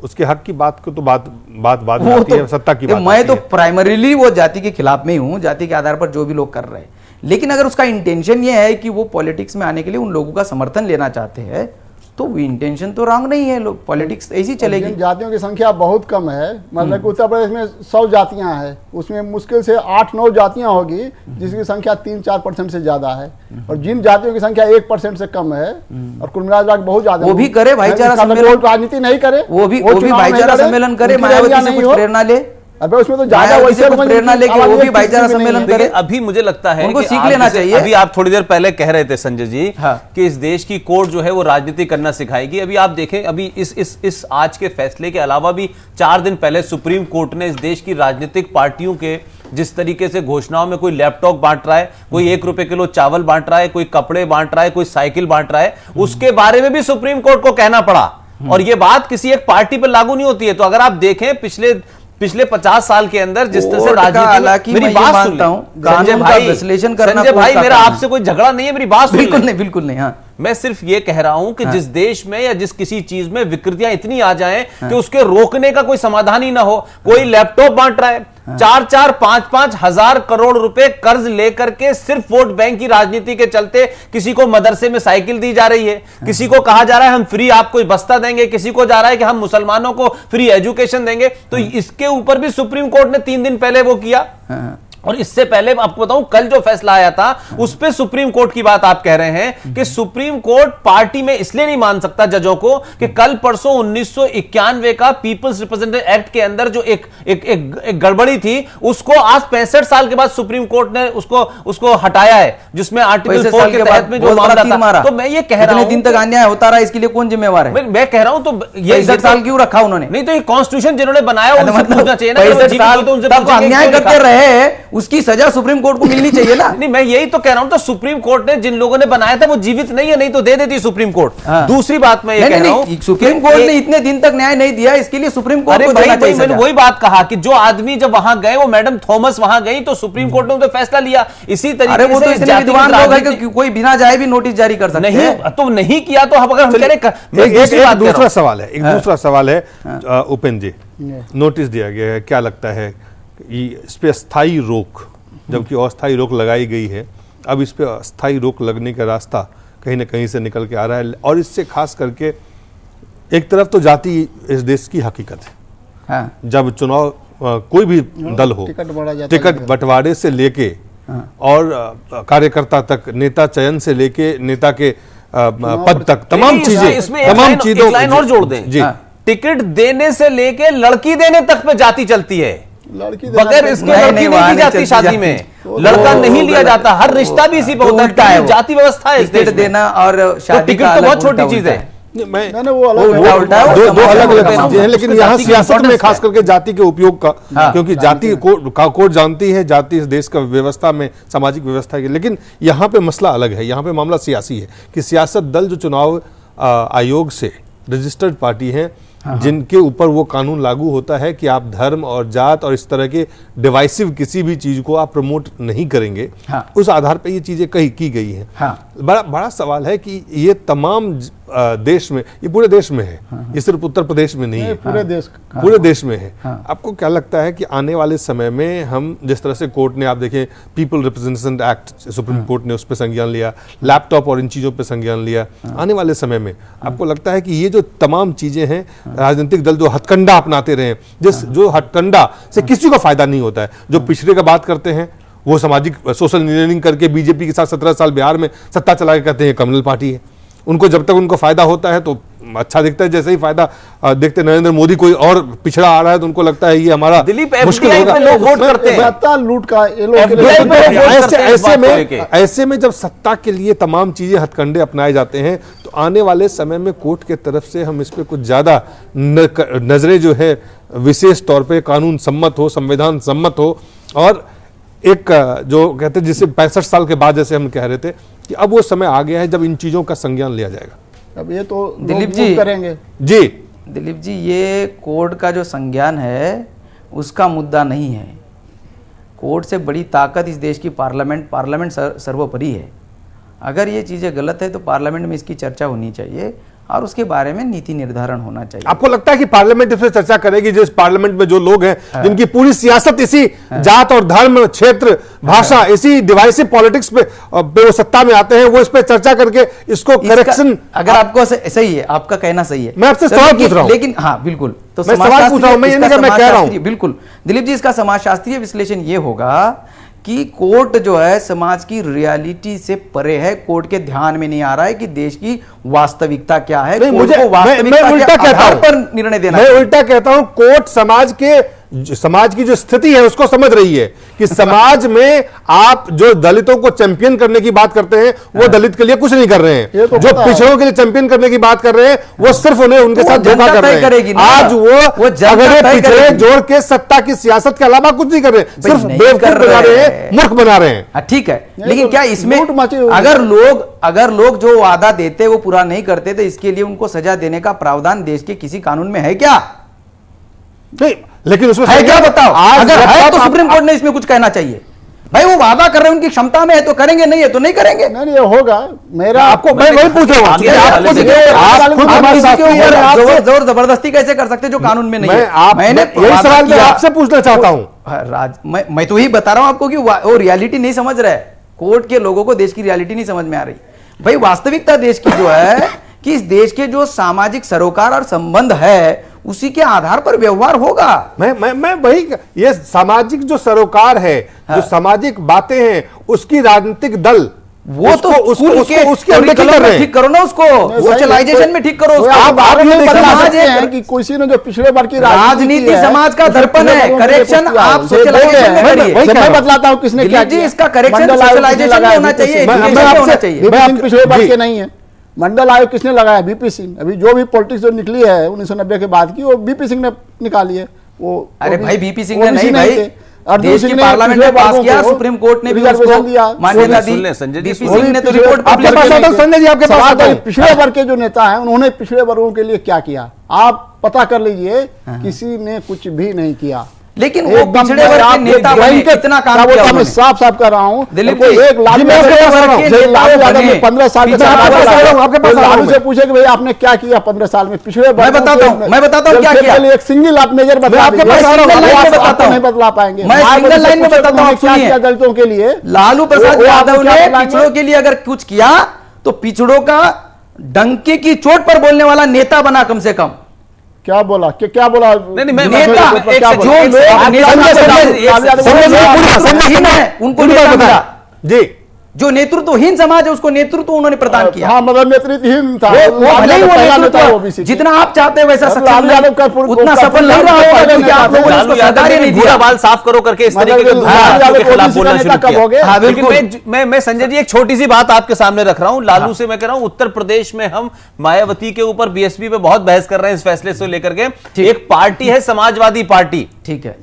उसके हक की बात को तो बात वो आती तो है, सत्ता की बात मैं आती तो है। प्राइमरीली वो जाति के खिलाफ में ही हूं, जाति के आधार पर जो भी लोग कर रहे हैं। लेकिन अगर उसका इंटेंशन ये है कि वो पॉलिटिक्स में आने के लिए उन लोगों का समर्थन लेना चाहते हैं तो वो इंटेंशन तो रॉन्ग नहीं है। लोग पॉलिटिक्स ऐसी चलेगी। जिन जातियों की संख्या बहुत कम है, मतलब कि उत्तर प्रदेश में 100 जातियां हैं, उसमें मुश्किल से 8-9 जातियां होगी जिसकी संख्या 3-4% से ज्यादा है। और जिन जातियों की संख्या 1% से कम है और कुल मिलाकर बहुत ज्यादा, वो भी करे भाईचारा सम्मेलन, राजनीति नहीं करे, वो भी भाईचारा सम्मेलन करे, मायावती से कुछ प्रेरणा ले। अबे उसमें तो ज्यादा वैसे प्रेरणा लेके वो भी भाईचारा सम्मेलन करे। अभी मुझे लगता है उनको कि सीख लेना चाहिए। अभी आप थोड़ी देर पहले कह रहे थे संजय जी, हाँ, कि इस देश की कोर्ट जो है वो राजनीति करना सिखाएगी। अभी आप देखें, अभी इस आज के फैसले के अलावा भी 4 दिन पहले सुप्रीम कोर्ट ने इस देश की राजनीतिक पार्टियों के जिस तरीके से घोषणाओं में कोई लैपटॉप बांट रहा है, कोई 1 रुपए किलो चावल बांट रहा है, कोई कपड़े बांट रहा है, कोई साइकिल बांट रहा है, उसके बारे में भी सुप्रीम कोर्ट को कहना पड़ा। और यह बात किसी एक पार्टी पर लागू नहीं होती है। तो अगर आप देखें पिछले 50 साल के अंदर जिस तरह से राजनीति, मेरी बात सुन संजय भाई, विश्लेषण करना, संजय भाई, मेरा आपसे कोई झगड़ा नहीं है, मेरी बात सुन। बिल्कुल नहीं, बिल्कुल नहीं। हाँ, मैं सिर्फ ये कह रहा हूं कि जिस देश में या जिस किसी चीज में विकृतियां इतनी आ जाएं कि उसके रोकने का कोई समाधान ही ना हो। कोई लैपटॉप बांट रहा है, 4-4, 5-5 हजार करोड़ रुपए कर्ज लेकर के सिर्फ वोट बैंक की राजनीति के चलते किसी को मदरसे में साइकिल दी जा रही है, किसी को कहा जा रहा है हम फ्री आपको बस्ता देंगे, किसी को जा रहा है कि हम मुसलमानों को फ्री एजुकेशन देंगे। तो इसके ऊपर भी सुप्रीम कोर्ट ने 3 दिन पहले वो किया। और इससे पहले आपको बताऊं, कल जो फैसला आया था उस पे सुप्रीम कोर्ट की बात आप कह रहे हैं कि सुप्रीम कोर्ट पार्टी में इसलिए नहीं मान सकता जजों को कि कल परसों 1991 का पीपल्स रिप्रेजेंटेटिव एक्ट के अंदर जो एक गड़बड़ी थी उसको आज 65 साल के बाद सुप्रीम कोर्ट ने उसको हटाया है, जिसमें आर्टिकल 4 के तहत में जो मामला था। तो मैं ये कह रहा हूं, दिन तक अन्याय होता रहा, इसके लिए कौन जिम्मेवार है? मैं कह रहा हूं तो ये 65 साल क्यों रखा उन्होंने? नहीं तो ये कॉन्स्टिट्यूशन जिन्होंने बनाया उनसे पूछना चाहिए ना। 65 साल तक अन्याय करते रहे, उसकी सजा सुप्रीम कोर्ट को मिलनी चाहिए ना। नहीं, मैं यही तो कह रहा हूं। तो सुप्रीम कोर्ट ने जिन लोगों ने बनाया था वो जीवित नहीं है, नहीं तो दे देती सुप्रीम कोर्ट। दूसरी बात मैं ये कह रहा हूं, सुप्रीम कोर्ट ने इतने दिन तक न्याय नहीं दिया, इसके लिए सुप्रीम कोर्ट को देना चाहिए। मैंने वही बात कहा कि जो आदमी जब वहां गए, वो मैडम थॉमस वहां गई तो सुप्रीम कोर्ट ने तो फैसला लिया। इसी तरीके से वो तो इतने विद्वान लोग हैं कि कोई बिना जाए भी नोटिस जारी कर सकते हैं। नहीं तो नहीं किया तो अगर हम कह रहे। एक दूसरा सवाल है उपेंद्र जी, नोटिस दिया गया है, क्या लगता है इस पे स्थायी रोक, जबकि अस्थायी रोक लगाई गई है, अब इस पे अस्थायी रोक लगने का रास्ता कहीं ना कहीं से निकल के आ रहा है। और इससे खास करके एक तरफ तो जाति इस देश की हकीकत है। हाँ। जब चुनाव कोई भी दल हो, टिकट बंटवारे से लेके और कार्यकर्ता तक, नेता चयन से लेके नेता के पद तक, तमाम चीजों लाइन और जोड़ दें जी। टिकट देने से लेके लड़की देने तक पे जाति चलती है, बगैर इसके लड़की नहीं दी जाती शादी में, लड़का नहीं लिया जाता, हर रिश्ता भी इसी पे होता है। जाति व्यवस्था है, टिकट देना और शादी टिकट तो बहुत छोटी चीज है। दो अलग चीजें हैं, लेकिन यहाँ सियासत में खास करके जाति के उपयोग का, क्योंकि जाति कोर्ट जानती है, जाति इस देश का व्यवस्था में, सामाजिक व्यवस्था की। लेकिन यहाँ पे मसला अलग है, यहाँ पे मामला सियासी है कि सियासत दल जो चुनाव आयोग से रजिस्टर्ड पार्टी है जिनके ऊपर वो कानून लागू होता है कि आप धर्म और जात और इस तरह के डिवाइसिव किसी भी चीज को आप प्रमोट नहीं करेंगे, उस आधार पर ये चीजें की गई हैं। बड़ा सवाल है कि ये तमाम देश में, ये पूरे देश में है, ये सिर्फ उत्तर प्रदेश में नहीं है, पूरे देश में है। आपको क्या लगता है कि आने वाले समय में हम जिस तरह से कोर्ट ने, आप देखें people representation act supreme court ने उस पर संज्ञान लिया, लैपटॉप और इन चीजों पर संज्ञान लिया, आने वाले समय में आपको लगता है कि ये जो तमाम चीजें हैं, राजनीतिक दल जो हथकंडा अपनाते रहे, जो हथकंडा से किसी को फायदा नहीं होता है, जो पिछड़े का बात करते हैं वो सामाजिक सोशल इंजीनियरिंग करके बीजेपी के साथ 17 साल बिहार में सत्ता चला के कहते हैं कम्युनल पार्टी है, उनको जब तक उनको फायदा होता है तो अच्छा दिखता है, जैसे ही फायदा देखते नरेंद्र मोदी कोई और पिछड़ा आ रहा है तो उनको लगता है ये हमारा मुश्किल होगा। लोग वोट करते हैं, सत्ता लूट का ये लोग ऐसे में जब सत्ता के लिए तमाम चीजें हथकंडे अपनाए जाते हैं तो आने वाले समय में कोर्ट के तरफ से हम इस पे कुछ ज्यादा नजरें जो है विशेष तौर पे कानून सम्मत हो, संविधान सम्मत हो, और एक जो कहते हैं जिसे 65 साल के बाद जैसे हम कह रहे थे कि अब वो समय आ गया है जब इन चीजों का संज्ञान लिया जाएगा। अब ये तो दिलीप जी करेंगे जी। दिलीप जी, ये कोर्ट का जो संज्ञान है उसका मुद्दा नहीं है। कोर्ट से बड़ी ताकत इस देश की पार्लियामेंट सर्वोपरि है। अगर ये चीज़ें गलत है तो पार्लियामेंट में इसकी चर्चा होनी चाहिए और उसके बारे में नीति निर्धारण होना चाहिए। आपको लगता है कि पार्लियामेंट इस पर चर्चा करेगी, जिस पार्लियामेंट में जो लोग हैं जिनकी पूरी सियासत इसी जात और धर्म, क्षेत्र, भाषा, इसी डिवाइसिव पॉलिटिक्स पे वो सत्ता में आते हैं, वो इस पे चर्चा करके इसको करेक्शन, अगर आपको सही है, आपका कहना सही है, मैं आपसे सवाल पूछ रहा हूं, लेकिन हाँ बिल्कुल, तो मैं सवाल पूछ रहा हूं, मैं कह रहा हूं बिल्कुल दिलीप जी, इसका समाजशास्त्रीय विश्लेषण ये होगा कि कोर्ट जो है समाज की रियलिटी से परे है। कोर्ट के ध्यान में नहीं आ रहा है कि देश की वास्तविकता क्या है। मैं उल्टा कहता हूं, पर निर्णय देना, मैं उल्टा कहता हूं, कोर्ट समाज की जो स्थिति है उसको समझ रही है कि समाज में आप जो दलितों को चैंपियन करने की बात करते हैं वो दलित के लिए कुछ नहीं कर रहे हैं, तो जो पिछड़ों के लिए चैंपियन करने की बात कर रहे हैं वो सिर्फ उन्हें उनके साथ धोखा कर रहे हैं। आज वो अगले पिछड़े जोड़ के सत्ता की सियासत के अलावा कुछ नहीं कर रहे, सिर्फ बेवकूफ बना रहे हैं, मूर्ख बना रहे हैं। ठीक है, लेकिन क्या इसमें अगर लोग जो वादा देते वो पूरा नहीं करते तो इसके लिए उनको सजा देने का प्रावधान देश के किसी कानून में है क्या? नहीं, लेकिन उसमें है क्या बताओ? अगर है तो सुप्रीम कोर्ट ने इसमें कुछ कहना चाहिए। भाई वो वादा कर रहे हैं, उनकी क्षमता में है तो करेंगे, नहीं है तो नहीं करेंगे। नहीं, ये होगा। मेरा आपको मैं वही पूछ रहा हूं, जोर जबरदस्ती कैसे कर सकते जो कानून में नहीं है? मैंने यही सवाल मैं आपसे पूछना चाहता हूं। मैं तो ही बता रहा हूं आपको कि वो रियलिटी नहीं समझ रहे। कोर्ट के लोगों को देश की रियलिटी नहीं समझ में आ रही। भाई वास्तविकता देश की जो है कि इस देश के जो सामाजिक सरोकार और संबंध है उसी के आधार पर व्यवहार होगा। मैं वही, ये सामाजिक जो सरोकार है, जो सामाजिक बातें हैं, उसकी राजनीतिक दल वो तो उसके अंदर ठीक करो ना, उसको सोशलाइजेशन में ठीक करो। आप कि किसी ने जो पिछले बार की राजनीति समाज का दर्पण है, करेक्शन आप सोशलाइजेशन में करिए। मैं बतलाता हूं किसने क्या किया। इसका करेक्शन सोशलाइजेशन में होना चाहिए, होना चाहिए। पिछले बार के नहीं है। मंडल आयोग किसने लगाया? बीपी सिंह। अभी जो भी पॉलिटिक्स जो निकली है 1990 के बाद की, वो बीपी सिंह ने निकाली है। वो अरे भाई बीपी सिंह ने नहीं, भाई देश की पार्लियामेंट में पास किया, सुप्रीम कोर्ट ने भी उसको मान्यता दी। बीपी सिंह ने तो रिपोर्ट आपके पास आता है संजय जी, आपके पास आता है। पिछड़े वर्ग के जो नेता हैं उन्होंने पिछड़े वर्गों के लिए क्या किया आप पता कर लीजिए। किसी ने कुछ भी नहीं किया। लेकिन वो पिछड़े वर्ग के नेता बने, कितना काम किया उन्होंने। मैं साफ साफ कर रहा हूं, दिलीप एक लालू यादव 15 साल लालू से पूछे कि भाई आपने क्या किया 15 साल में पिछड़े वर्ग। मैं बताता हूँ क्या किया। एक सिंगल आप मेजर बता, नहीं बतला पाएंगे। मैं सिंगल लाइन में बताता हूँ क्या किया दलितों के लिए। लालू प्रसाद यादव ने पिछड़ों के लिए अगर कुछ किया तो पिछड़ों का डंके की चोट पर बोलने वाला नेता बना। कम से कम क्या बोला? क्या बोला? नहीं, नेता उनको नेता मिला जी, जो नेतृत्वहीन समाज है उसको नेतृत्व उन्होंने प्रदान किया। हाँ, मतलब नेतृत्वहीन था वो जितना आप चाहते हैं वैसा उतना सफल नहीं रहा होगा क्योंकि आप लोगों ने उसको सरकार ही नहीं दिया। बाल साफ करो करके इस तरीके के खिलाफ बोलना शुरू किया। बिल्कुल। मैं संजय जी एक छोटी सी बात आपके सामने रख रहा हूं। लालू से मैं कह रहा हूं, उत्तर प्रदेश में हम मायावती के ऊपर बीएसपी पे बहुत बहस कर रहे हैं इस फैसले से लेकर के। एक पार्टी है समाजवादी पार्टी, ठीक है,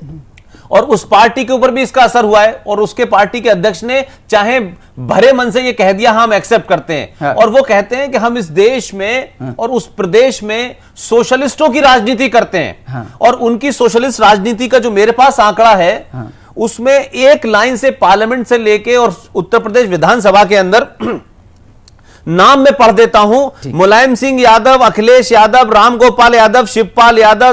और उस पार्टी के ऊपर भी इसका असर हुआ है, और उसके पार्टी के अध्यक्ष ने चाहे भरे मन से ये कह दिया हम एक्सेप्ट करते हैं, हाँ। और वो कहते हैं कि हम इस देश में और उस प्रदेश में सोशलिस्टों की राजनीति करते हैं, हाँ। और उनकी सोशलिस्ट राजनीति का जो मेरे पास आंकड़ा है, हाँ। उसमें एक लाइन से पार्लियामेंट से लेके और उत्तर प्रदेश विधानसभा के अंदर नाम में पढ़ देता हूं, मुलायम सिंह यादव, अखिलेश यादव, रामगोपाल यादव, शिवपाल यादव,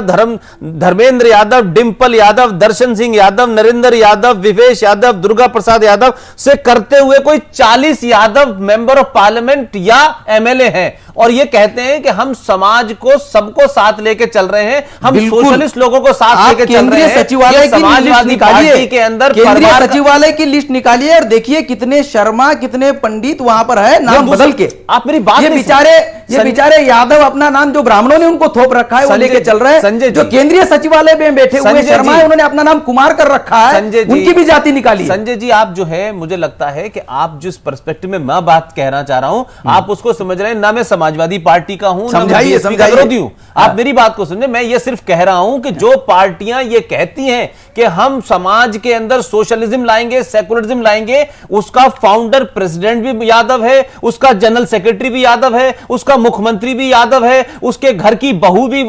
धर्मेंद्र यादव, डिंपल यादव, दर्शन सिंह यादव, नरेंद्र यादव, विवेश यादव, दुर्गा प्रसाद यादव से करते हुए कोई 40 यादव मेंबर ऑफ पार्लियामेंट या एमएलए हैं, और ये कहते हैं कि हम समाज को सबको साथ लेके चल रहे हैं, हम सोशलिस्ट लोगों को साथ लेके चल रहे हैं। सचिवालय की समाजवादी पार्टी के अंदर केंद्रीय सचिवालय की लिस्ट निकालिए और देखिए कितने शर्मा, कितने पंडित वहां पर है, नाम बदल के। आप मेरी बात, ये बेचारे यादव अपना नाम जो ब्राह्मणों ने उनको थोप रखा है वो लेके चल रहे हैं। जो केंद्रीय सचिवालय में बैठे हुए शर्मा है उन्होंने अपना नाम कुमार कर रखा है, उनकी भी जाति निकाली। संजय जी, आप जो है, मुझे लगता है कि आप जिस पर्सपेक्टिव में मैं बात कहना चाह रहा हूं, आप उसको समझ रहे हैं। ना मैं समाजवादी पार्टी का हूं, ना मैं बीएसपी का विरोधी हूं। आप मेरी बात को समझे, मैं ये सिर्फ कह रहा हूं कि जो पार्टियां ये कहती हैं कि हम समाज के अंदर सोशलिज्म लाएंगे, सेकुलरिज्म लाएंगे, उसका फाउंडर प्रेसिडेंट भी यादव है, उसका जनरल सेक्रेटरी भी यादव है, उसका मुख्यमंत्री भी यादव है, उसके घर की बहू भी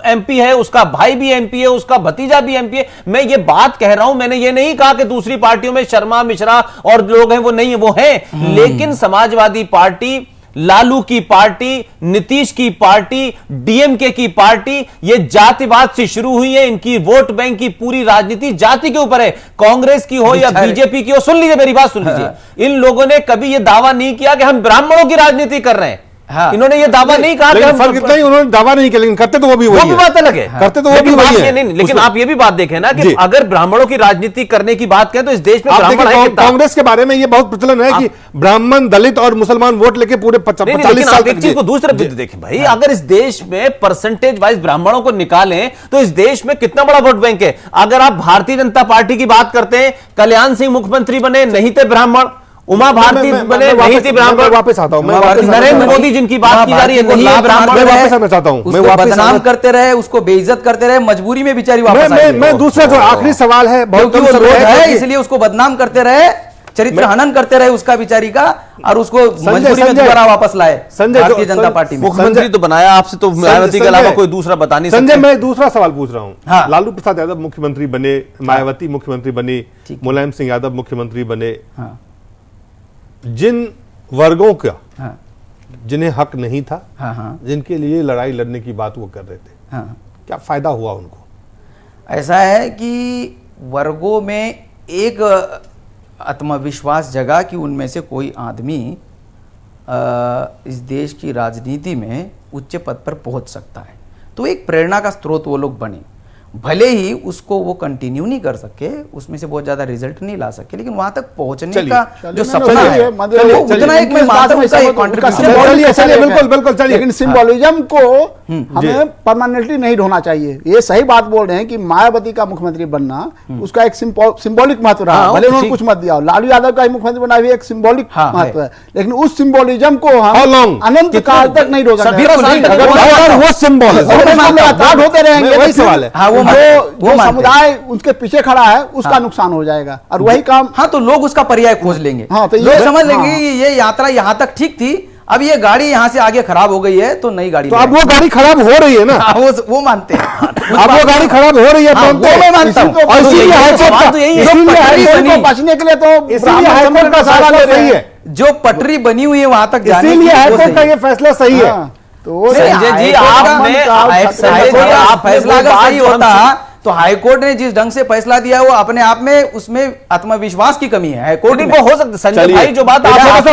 एमपी है, उसका भाई भी एमपी है, उसका भतीजा भी एमपी है। मैं ये बात कह रहा हूं, मैंने ये नहीं कहा कि दूसरी पार्टियों में शर्मा मिश्रा और लोग हैं वो नहीं है, वो हैं, लेकिन समाजवादी पार्टी, लालू की पार्टी, नीतीश की पार्टी, डीएमके की पार्टी, ये जातिवाद से शुरू हुई है। इनकी वोट बैंक की पूरी राजनीति जाति के ऊपर है, कांग्रेस की हो या बीजेपी की हो। सुन लीजिए मेरी बात, सुन लीजिए। इन लोगों ने कभी ये दावा नहीं किया कि हम ब्राह्मणों की राजनीति कर रहे हैं। हाँ। इन्होंने ये दावा नहीं कहा कि फर्क इतना ही, उन्होंने दावा नहीं किया, लेकिन करते तो वो भी वही है। बात अलग है, करते तो वो भी वही है। नहीं, लेकिन आप ये भी बात देखें ना कि अगर ब्राह्मणों की राजनीति करने की बात करें तो इस देश में ब्राह्मण है कितना? कांग्रेस के बारे में ये बहुत प्रचलन है कि ब्राह्मण, दलित और मुसलमान वोट लेके पूरे 40 साल एक चीज को दूसरे देखें भाई, अगर इस देश में परसेंटेज वाइज ब्राह्मणों को निकालें तो इस देश में कितना बड़ा वोट बैंक है। अगर आप भारतीय जनता पार्टी की बात करते हैं, कल्याण सिंह मुख्यमंत्री बने, नहीं थे ब्राह्मण, उमा भारती बने, नहीं थी ब्राह्मण। वापस आता हूं, नरेंद्र मोदी जिनकी बात की जा रही है, नहीं ब्राह्मण। मैं वापस आना चाहता हूं, मैं बदनाम करते रहे, उसको बेइज्जत करते रहे, मजबूरी में बेचारी वापस आई। मैं दूसरा जो आखिरी सवाल है, बहुत कम समय है, इसलिए उसको बदनाम करते रहे, चरित्र हनन करते रहे उसका बेचारी का, और उसको मजबूरी में दोबारा वापस लाए भारतीय जनता पार्टी में। मुख्यमंत्री तो बनाया आपसे, तो मायावती के अलावा कोई दूसरा बता नहीं सकते। संजय, मैं दूसरा सवाल पूछ रहा हूं। लालू प्रसाद यादव मुख्यमंत्री बने, मायावती मुख्यमंत्री बनी, मुलायम सिंह यादव मुख्यमंत्री बने, जिन वर्गों का जिन्हें हक नहीं था, जिनके लिए लड़ाई लड़ने की बात वो कर रहे थे, क्या फायदा हुआ उनको? ऐसा है कि वर्गों में एक आत्मविश्वास जगा कि उनमें से कोई आदमी इस देश की राजनीति में उच्च पद पर पहुंच सकता है, तो एक प्रेरणा का स्रोत वो लोग बने। भले ही उसको वो कंटिन्यू नहीं कर सके, उसमें से बहुत ज्यादा रिजल्ट नहीं ला सके, लेकिन वहां तक पहुंचने का जो सपना है उतना एक मैं मानता हूं उसका कंट्रीब्यूशन। बिल्कुल चलिए, लेकिन सिंबोलिज्म को हमें परमानेंटली नहीं ढोना चाहिए। ये सही बात बोल रहे हैं कि मायावती का मुख्यमंत्री बनना उसका एक सिंबॉलिक महत्व रहा, भले उन्होंने कुछ मत दिया। लालू यादव का मुख्यमंत्री बना भी एक सिंबॉलिक महत्व है, लेकिन उस सिंबोलिज्म को हम अनंत काल तक नहीं ढो सकते। होते रहेंगे, वही सवाल है, जो समुदाय उसके पीछे खड़ा है उसका नुकसान हो जाएगा, और वही काम। हाँ, तो लोग उसका पर्याय खोज लेंगे। हाँ, तो लोग समझ लेंगे कि ये यात्रा यहाँ तक ठीक थी, अब ये गाड़ी यहाँ से आगे खराब हो गई है तो नई गाड़ी। तो अब वो गाड़ी खराब हो रही है ना, वो मानते हैं। अब वो गाड़ी खराब हो रही है, मैं मानता हूँ। बचने के लिए तो हाईकोर्ट का सारा सही है, जो पटरी बनी हुई है वहां तक जाने, इसीलिए हाईकोर्ट का ये फैसला सही है। तो संजय जी, आप फैसला अगर सही होता तो हाईकोर्ट ने जिस ढंग से फैसला दिया वो अपने आप में उसमें आत्मविश्वास की कमी है। हाईकोर्ट में हो सकता है संजय भाई, जो बात आप